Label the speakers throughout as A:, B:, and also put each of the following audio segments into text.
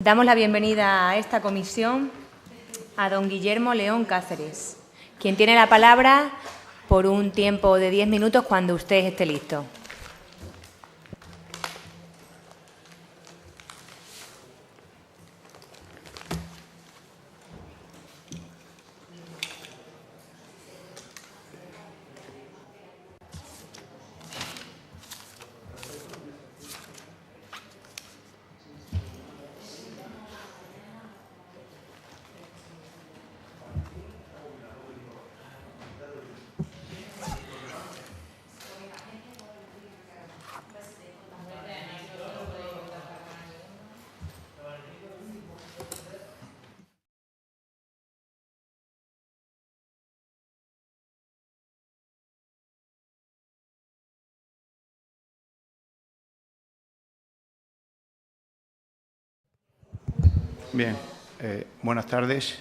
A: Damos la bienvenida a esta comisión a don Guillermo León Cáceres, quien tiene la palabra por un tiempo de 10 minutos cuando usted esté listo.
B: Bien, buenas tardes.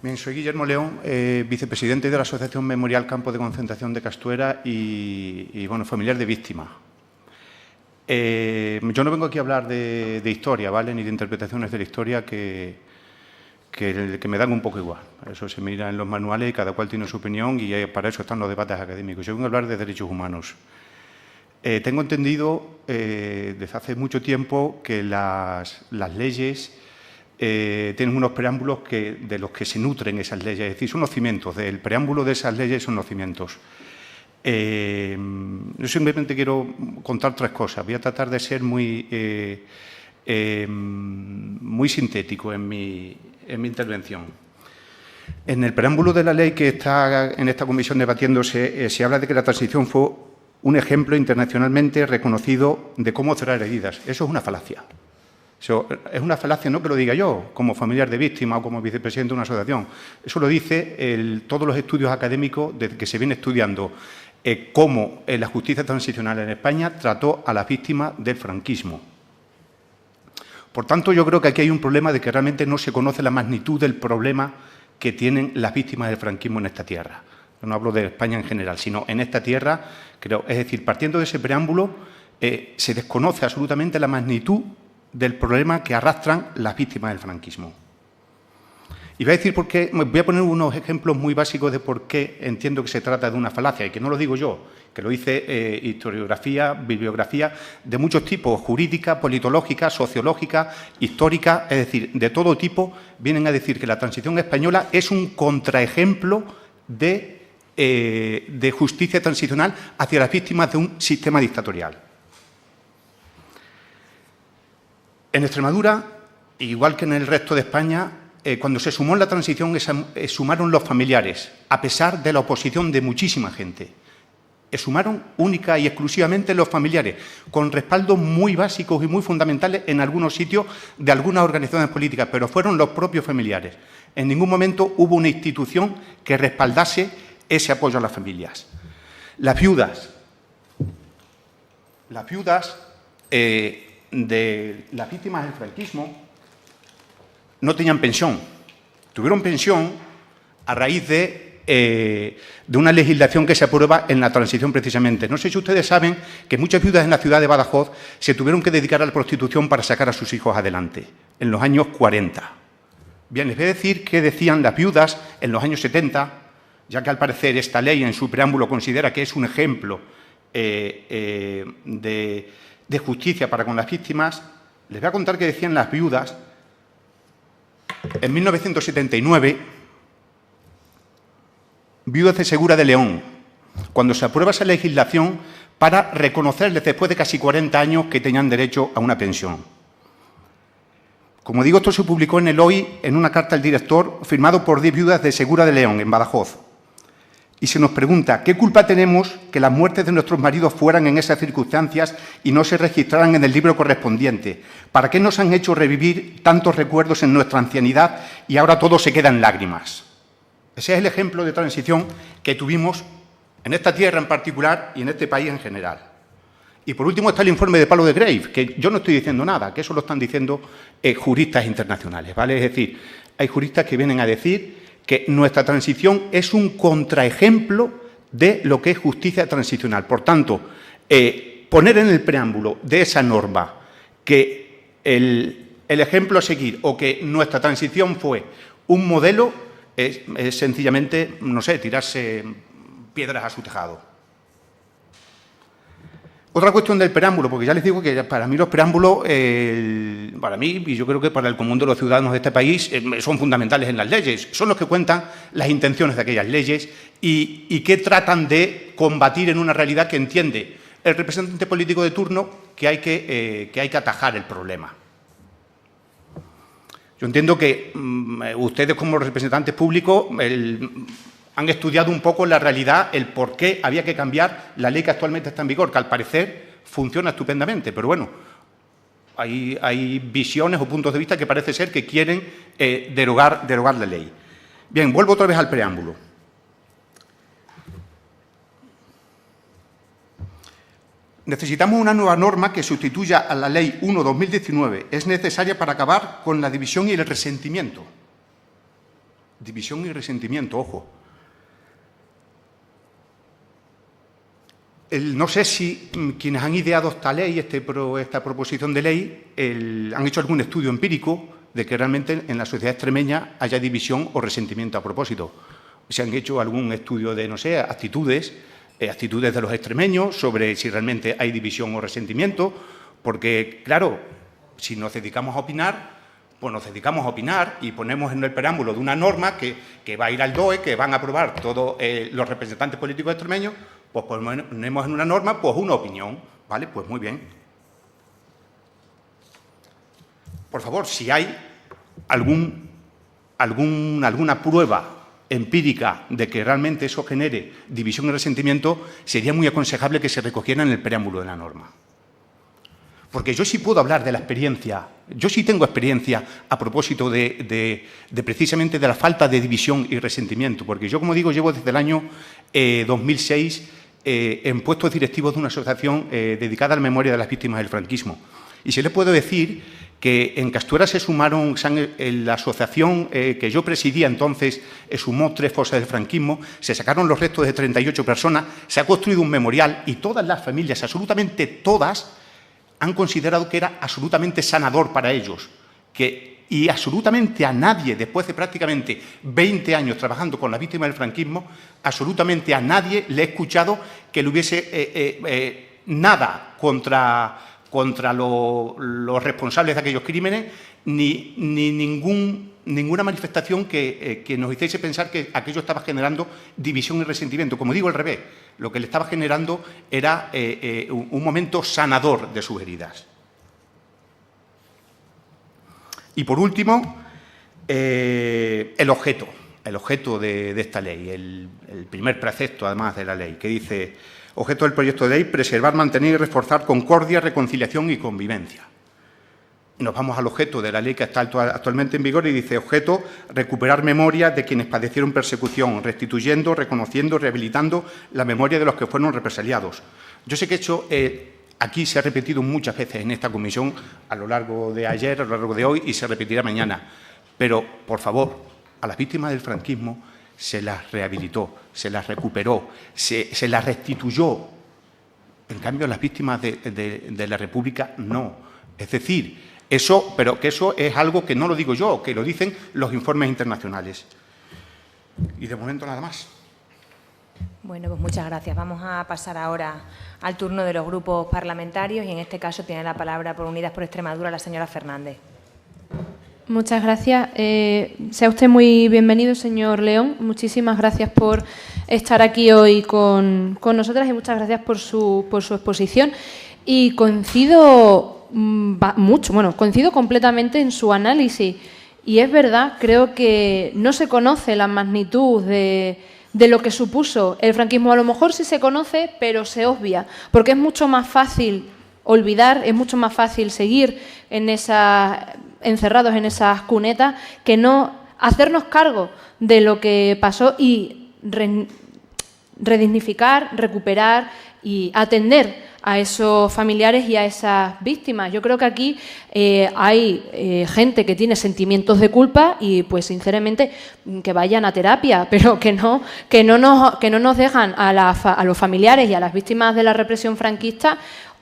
B: Bien, soy Guillermo León, vicepresidente de la Asociación Memorial Campo de Concentración de Castuera y bueno, familiar de víctimas. Yo no vengo aquí a hablar de historia, ¿vale?, ni de interpretaciones de la historia que me dan un poco igual. Eso se mira en los manuales y cada cual tiene su opinión y para eso están los debates académicos. Yo vengo a hablar de derechos humanos. Tengo entendido desde hace mucho tiempo que las leyes tienen unos preámbulos de los que se nutren esas leyes, es decir, son los cimientos, del preámbulo de esas leyes son los cimientos. Yo simplemente quiero contar tres cosas. Voy a tratar de ser muy sintético en mi intervención. En el preámbulo de la ley que está en esta comisión debatiéndose, se habla de que la transición fue un ejemplo internacionalmente reconocido de cómo cerrar heridas. Eso es una falacia. Eso es una falacia no que lo diga yo, como familiar de víctima o como vicepresidente de una asociación. Eso lo dice todos los estudios académicos desde que se viene estudiando cómo la justicia transicional en España trató a las víctimas del franquismo. Por tanto, yo creo que aquí hay un problema de que realmente no se conoce la magnitud del problema que tienen las víctimas del franquismo en esta tierra. No hablo de España en general, sino en esta tierra, creo. Es decir, partiendo de ese preámbulo, se desconoce absolutamente la magnitud del problema que arrastran las víctimas del franquismo. Y voy a decir por qué, voy a poner unos ejemplos muy básicos de por qué entiendo que se trata de una falacia, y que no lo digo yo, que lo dice historiografía, bibliografía de muchos tipos, jurídica, politológica, sociológica, histórica, es decir, de todo tipo, vienen a decir que la transición española es un contraejemplo de justicia transicional hacia las víctimas de un sistema dictatorial. En Extremadura, igual que en el resto de España, cuando se sumó en la transición, sumaron los familiares, a pesar de la oposición de muchísima gente. Sumaron única y exclusivamente los familiares, con respaldos muy básicos y muy fundamentales en algunos sitios de algunas organizaciones políticas, pero fueron los propios familiares. En ningún momento hubo una institución que respaldase ese apoyo a las familias. Las viudas de las víctimas del franquismo no tenían pensión. Tuvieron pensión a raíz de una legislación que se aprueba en la transición precisamente. No sé si ustedes saben que muchas viudas en la ciudad de Badajoz se tuvieron que dedicar a la prostitución para sacar a sus hijos adelante, en los años 40. Bien, les voy a decir qué decían las viudas en los años 70, ya que al parecer esta ley en su preámbulo considera que es un ejemplo de justicia para con las víctimas. Les voy a contar qué decían las viudas en 1979, viudas de Segura de León, cuando se aprueba esa legislación para reconocerles después de casi 40 años que tenían derecho a una pensión. Como digo, esto se publicó en el Hoy en una carta al director firmado por 10 viudas de Segura de León, en Badajoz. Y se nos pregunta, ¿qué culpa tenemos que las muertes de nuestros maridos fueran en esas circunstancias y no se registraran en el libro correspondiente? ¿Para qué nos han hecho revivir tantos recuerdos en nuestra ancianidad y ahora todo se queda en lágrimas? Ese es el ejemplo de transición que tuvimos en esta tierra en particular y en este país en general. Y por último está el informe de Palo de Grave, que yo no estoy diciendo nada, que eso lo están diciendo juristas internacionales, ¿vale? Es decir, hay juristas que vienen a decir que nuestra transición es un contraejemplo de lo que es justicia transicional. Por tanto, poner en el preámbulo de esa norma que el ejemplo a seguir o que nuestra transición fue un modelo es sencillamente, no sé, tirarse piedras a su tejado. Otra cuestión del preámbulo, porque ya les digo que para mí los preámbulos, para mí y yo creo que para el común de los ciudadanos de este país, son fundamentales en las leyes. Son los que cuentan las intenciones de aquellas leyes y que tratan de combatir en una realidad que entiende el representante político de turno que hay que atajar el problema. Yo entiendo que ustedes como representantes públicos han estudiado un poco la realidad, el por qué había que cambiar la ley que actualmente está en vigor, que al parecer funciona estupendamente, pero bueno, hay visiones o puntos de vista que parece ser que quieren derogar la ley. Bien, vuelvo otra vez al preámbulo. Necesitamos una nueva norma que sustituya a la Ley 1/2019. Es necesaria para acabar con la división y el resentimiento. División y resentimiento, ojo. No sé si quienes han ideado esta ley, esta proposición de ley, han hecho algún estudio empírico de que realmente en la sociedad extremeña haya división o resentimiento a propósito. Se han hecho algún estudio de, no sé, actitudes de los extremeños sobre si realmente hay división o resentimiento, porque, claro, si nos dedicamos a opinar, pues nos dedicamos a opinar y ponemos en el preámbulo de una norma que va a ir al DOE, que van a aprobar todos los representantes políticos extremeños, pues ponemos en una norma pues una opinión, ¿vale? Pues muy bien. Por favor, si hay alguna prueba empírica de que realmente eso genere división y resentimiento, sería muy aconsejable que se recogiera en el preámbulo de la norma. Porque yo sí puedo hablar de la experiencia, yo sí tengo experiencia a propósito de precisamente de la falta de división y resentimiento, porque yo, como digo, llevo desde el año 2006 en puestos directivos de una asociación dedicada a la memoria de las víctimas del franquismo. Y se le puedo decir que en Castuera se sumaron, en la asociación que yo presidía entonces, sumó 3 fosas del franquismo, se sacaron los restos de 38 personas, se ha construido un memorial y todas las familias, absolutamente todas, han considerado que era absolutamente sanador para ellos, y absolutamente a nadie, después de prácticamente 20 años trabajando con las víctimas del franquismo, absolutamente a nadie le he escuchado que le hubiese nada contra los responsables de aquellos crímenes, ni ninguna manifestación que nos hiciese pensar que aquello estaba generando división y resentimiento. Como digo, al revés, lo que le estaba generando era un momento sanador de sus heridas. Y por último, el objeto de esta ley, el primer precepto, además, de la ley, que dice: objeto del proyecto de ley, preservar, mantener y reforzar concordia, reconciliación y convivencia. Nos vamos al objeto de la ley que está actualmente en vigor y dice: objeto, recuperar memoria de quienes padecieron persecución, restituyendo, reconociendo, rehabilitando la memoria de los que fueron represaliados. Yo sé que esto aquí se ha repetido muchas veces en esta comisión a lo largo de ayer, a lo largo de hoy y se repetirá mañana. Pero, por favor, a las víctimas del franquismo se las rehabilitó, se las recuperó, se las restituyó. En cambio, a las víctimas de la República no. Es decir, pero que eso es algo que no lo digo yo, que lo dicen los informes internacionales. Y de momento nada más.
A: Bueno, pues muchas gracias. Vamos a pasar ahora al turno de los grupos parlamentarios y en este caso tiene la palabra por Unidas por Extremadura la señora Fernández.
C: Muchas gracias. Sea usted muy bienvenido, señor León. Muchísimas gracias por estar aquí hoy con nosotras y muchas gracias por su exposición. Y coincido coincido completamente en su análisis. Y es verdad, creo que no se conoce la magnitud de lo que supuso el franquismo. A lo mejor sí se conoce, pero se obvia, porque es mucho más fácil olvidar, es mucho más fácil seguir encerrados en esas cunetas que no hacernos cargo de lo que pasó y redignificar, recuperar y atender a esos familiares y a esas víctimas. Yo creo que aquí hay gente que tiene sentimientos de culpa y, pues, sinceramente, que vayan a terapia, pero que no nos dejan a los familiares y a las víctimas de la represión franquista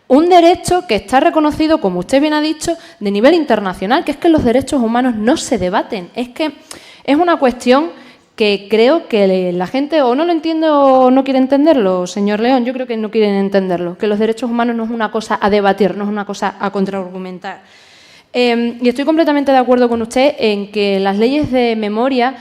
C: Un derecho que está reconocido, como usted bien ha dicho, de nivel internacional, que es que los derechos humanos no se debaten. Es que es una cuestión que creo que la gente o no lo entiende o no quiere entenderlo, señor León. Yo creo que no quieren entenderlo, que los derechos humanos no es una cosa a debatir, no es una cosa a contraargumentar. Y estoy completamente de acuerdo con usted en que las leyes de memoria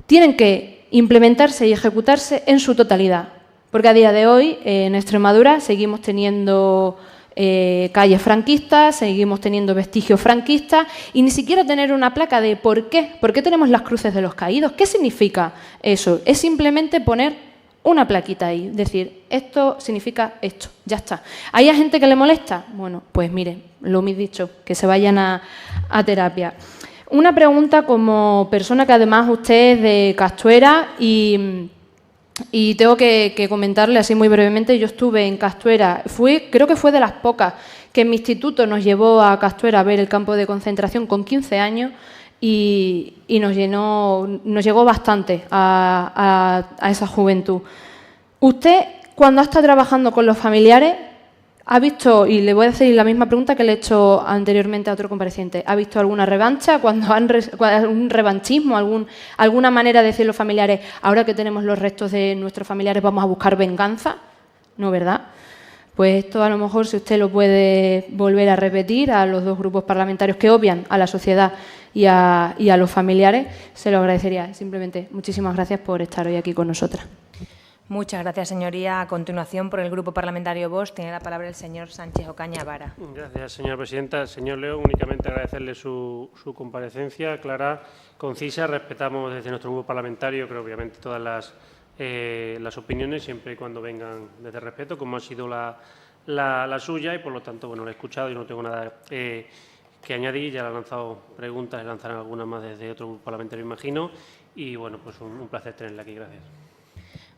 C: tienen que implementarse y ejecutarse en su totalidad. Porque a día de hoy, en Extremadura, seguimos teniendo calles franquistas, seguimos teniendo vestigios franquistas y ni siquiera tener una placa de ¿por qué? ¿Por qué tenemos las cruces de los caídos? ¿Qué significa eso? Es simplemente poner una plaquita ahí, decir, esto significa esto, ya está. ¿Hay gente que le molesta? Bueno, pues mire, lo me he dicho, que se vayan a terapia. Una pregunta como persona que además usted es de Castuera y tengo que comentarle así muy brevemente, yo estuve en Castuera, creo que fue de las pocas que mi instituto nos llevó a Castuera a ver el campo de concentración con 15 años y nos llegó bastante a esa juventud. Usted, cuando ha estado trabajando con los familiares, ¿ha visto, y le voy a hacer la misma pregunta que le he hecho anteriormente a otro compareciente, ¿ha visto alguna revancha, un revanchismo, alguna manera de decir los familiares, ahora que tenemos los restos de nuestros familiares vamos a buscar venganza? No, ¿verdad? Pues esto a lo mejor, si usted lo puede volver a repetir a los dos grupos parlamentarios que obvian a la sociedad y a los familiares, se lo agradecería. Simplemente, muchísimas gracias por estar hoy aquí con nosotras.
A: Muchas gracias, señoría. A continuación, por el Grupo Parlamentario Vox, tiene la palabra el señor Sánchez Ocaña Vara.
D: Gracias, señora presidenta. Señor León, únicamente agradecerle su comparecencia clara, concisa. Respetamos desde nuestro grupo parlamentario, creo obviamente todas las opiniones, siempre y cuando vengan desde respeto, como ha sido la suya, y por lo tanto, bueno, la he escuchado y no tengo nada que añadir. Ya le han lanzado preguntas, le lanzarán algunas más desde otro grupo parlamentario, imagino, y bueno, pues un placer tenerla aquí. Gracias.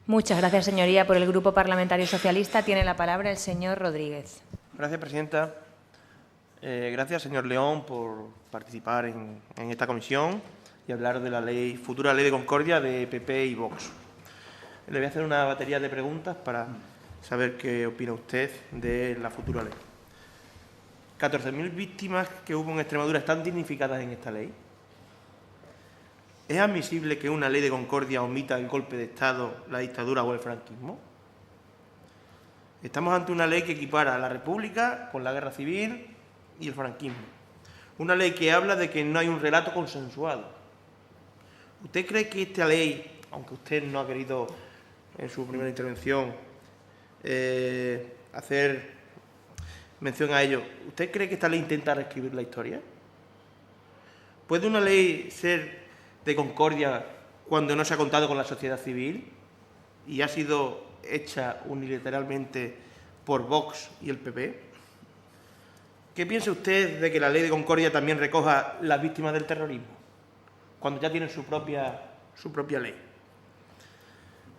A: Muchas gracias, señoría. Por el Grupo Parlamentario Socialista tiene la palabra el señor Rodríguez.
E: Gracias, presidenta. Gracias, señor León, por participar en esta comisión y hablar de la futura ley de concordia de PP y Vox. Le voy a hacer una batería de preguntas para saber qué opina usted de la futura ley. 14.000 víctimas que hubo en Extremadura están dignificadas en esta ley. ¿Es admisible que una ley de concordia omita el golpe de Estado, la dictadura o el franquismo? Estamos ante una ley que equipara a la República con la Guerra Civil y el franquismo. Una ley que habla de que no hay un relato consensuado. ¿Usted cree que esta ley, aunque usted no ha querido en su primera intervención hacer mención a ello, ¿usted cree que esta ley intenta reescribir la historia? ¿Puede una ley ser de concordia cuando no se ha contado con la sociedad civil y ha sido hecha unilateralmente por Vox y el PP? ¿Qué piensa usted de que la ley de concordia también recoja las víctimas del terrorismo, cuando ya tienen su propia ley?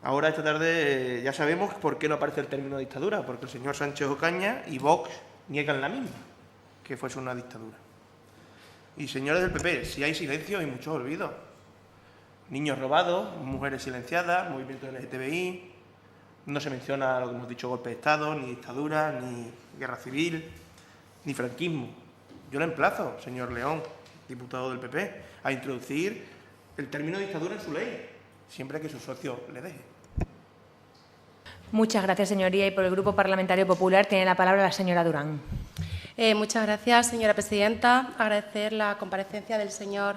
E: Ahora, esta tarde, ya sabemos por qué no aparece el término dictadura, porque el señor Sánchez Ocaña y Vox niegan la misma, que fuese una dictadura. Y señores del PP, si hay silencio, hay mucho olvido. Niños robados, mujeres silenciadas, movimiento LGTBI, no se menciona lo que hemos dicho, golpe de Estado, ni dictadura, ni guerra civil, ni franquismo. Yo le emplazo, señor León, diputado del PP, a introducir el término dictadura en su ley, siempre que su socio le deje.
A: Muchas gracias, señoría. Y por el Grupo Parlamentario Popular tiene la palabra la señora Durán.
F: Muchas gracias, señora presidenta. Agradecer la comparecencia del señor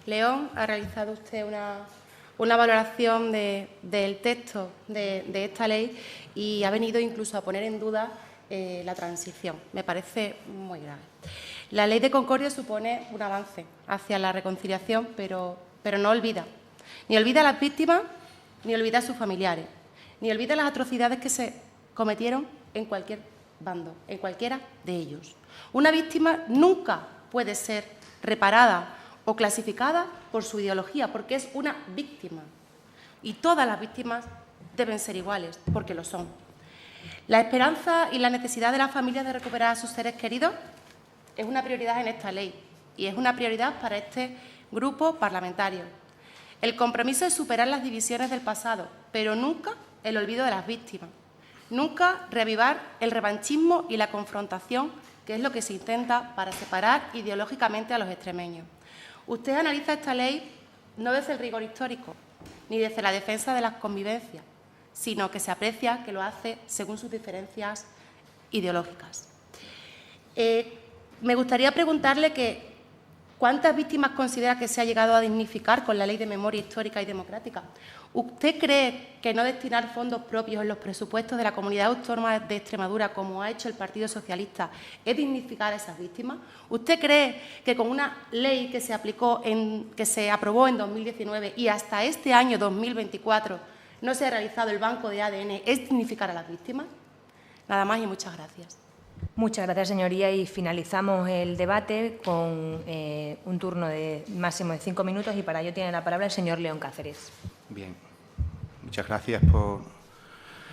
F: León. Ha realizado usted una valoración del texto de esta ley y ha venido incluso a poner en duda la transición. Me parece muy grave. La ley de concordia supone un avance hacia la reconciliación, pero no olvida. Ni olvida a las víctimas, ni olvida a sus familiares, ni olvida las atrocidades que se cometieron en cualquier bando, en cualquiera de ellos. Una víctima nunca puede ser reparada o clasificada por su ideología, porque es una víctima. Y todas las víctimas deben ser iguales, porque lo son. La esperanza y la necesidad de las familias de recuperar a sus seres queridos es una prioridad en esta ley y es una prioridad para este grupo parlamentario. El compromiso es superar las divisiones del pasado, pero nunca el olvido de las víctimas. Nunca reavivar el revanchismo y la confrontación, que es lo que se intenta para separar ideológicamente a los extremeños. Usted analiza esta ley no desde el rigor histórico, ni desde la defensa de las convivencias, sino que se aprecia que lo hace según sus diferencias ideológicas. Me gustaría preguntarle ¿cuántas víctimas considera que se ha llegado a dignificar con la Ley de Memoria Histórica y Democrática? ¿Usted cree que no destinar fondos propios en los presupuestos de la Comunidad Autónoma de Extremadura, como ha hecho el Partido Socialista, es dignificar a esas víctimas? ¿Usted cree que con una ley que se aprobó en 2019 y hasta este año 2024 no se ha realizado el banco de ADN es dignificar a las víctimas? Nada más y muchas gracias.
A: Muchas gracias, señoría, y finalizamos el debate con un turno de máximo de 5 minutos y para ello tiene la palabra el señor León Cáceres.
B: Bien, muchas gracias por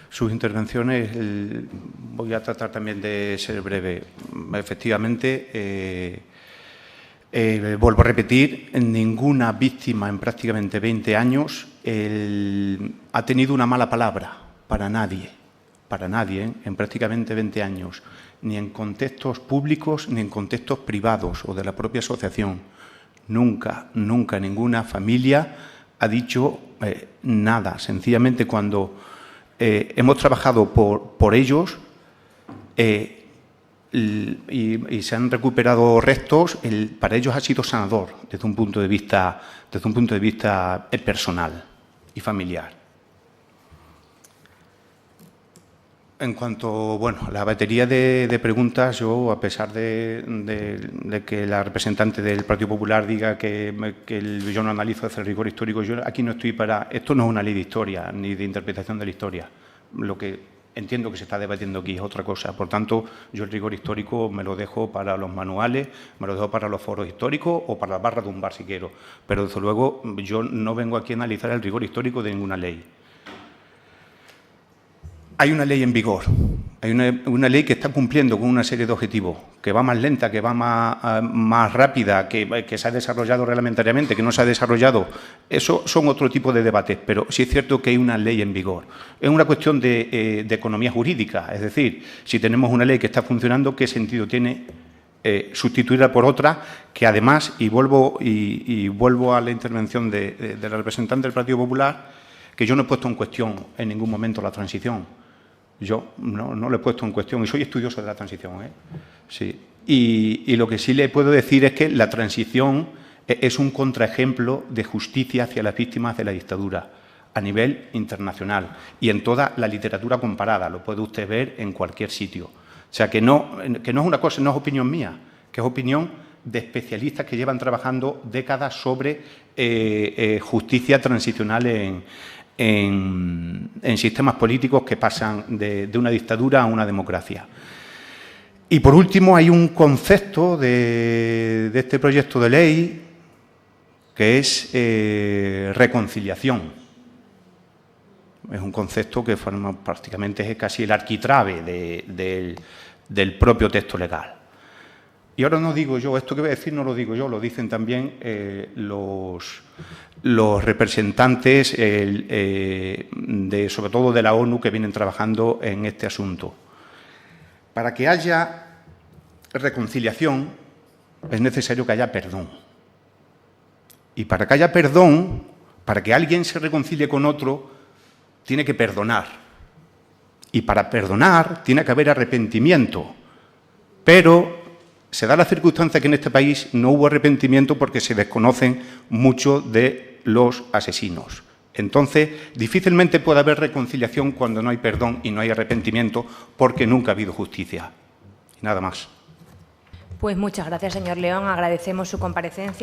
B: sus intervenciones. Voy a tratar también de ser breve. Efectivamente, vuelvo a repetir, ninguna víctima en prácticamente 20 años ha tenido una mala palabra para nadie, en prácticamente 20 años, ni en contextos públicos ni en contextos privados o de la propia asociación. Nunca ninguna familia ha dicho nada. Sencillamente, cuando hemos trabajado por ellos y se han recuperado restos, para ellos ha sido sanador desde un punto de vista personal y familiar. En cuanto a la batería de preguntas, yo, a pesar de que la representante del Partido Popular diga que yo no analizo desde el rigor histórico, yo aquí no estoy para... Esto no es una ley de historia ni de interpretación de la historia. Lo que entiendo que se está debatiendo aquí es otra cosa. Por tanto, yo el rigor histórico me lo dejo para los manuales, me lo dejo para los foros históricos o para las barras de un bar si quiero. Pero, desde luego, yo no vengo aquí a analizar el rigor histórico de ninguna ley. Hay una ley en vigor, hay una ley que está cumpliendo con una serie de objetivos, que va más lenta, que va más rápida, que se ha desarrollado reglamentariamente, que no se ha desarrollado. Eso son otro tipo de debates, pero sí es cierto que hay una ley en vigor. Es una cuestión de economía jurídica, es decir, si tenemos una ley que está funcionando, ¿qué sentido tiene sustituirla por otra que además, y vuelvo a la intervención de la representante del Partido Popular, que yo no he puesto en cuestión en ningún momento la transición? Yo no lo he puesto en cuestión y soy estudioso de la transición, Sí. Y lo que sí le puedo decir es que la transición es un contraejemplo de justicia hacia las víctimas de la dictadura a nivel internacional y en toda la literatura comparada. Lo puede usted ver en cualquier sitio. O sea, que no es una cosa, no es opinión mía, que es opinión de especialistas que llevan trabajando décadas sobre justicia transicional en sistemas políticos que pasan de una dictadura a una democracia. Y, por último, hay un concepto de este proyecto de ley que es reconciliación. Es un concepto que forma prácticamente es casi el arquitrabe del propio texto legal. Y ahora no digo yo, esto que voy a decir no lo digo yo, lo dicen también los representantes, sobre todo de la ONU, que vienen trabajando en este asunto. Para que haya reconciliación es necesario que haya perdón. Y para que haya perdón, para que alguien se reconcilie con otro, tiene que perdonar. Y para perdonar tiene que haber arrepentimiento. Pero se da la circunstancia que en este país no hubo arrepentimiento porque se desconocen muchos de los asesinos. Entonces, difícilmente puede haber reconciliación cuando no hay perdón y no hay arrepentimiento porque nunca ha habido justicia. Nada más.
A: Pues muchas gracias, señor León. Agradecemos su comparecencia.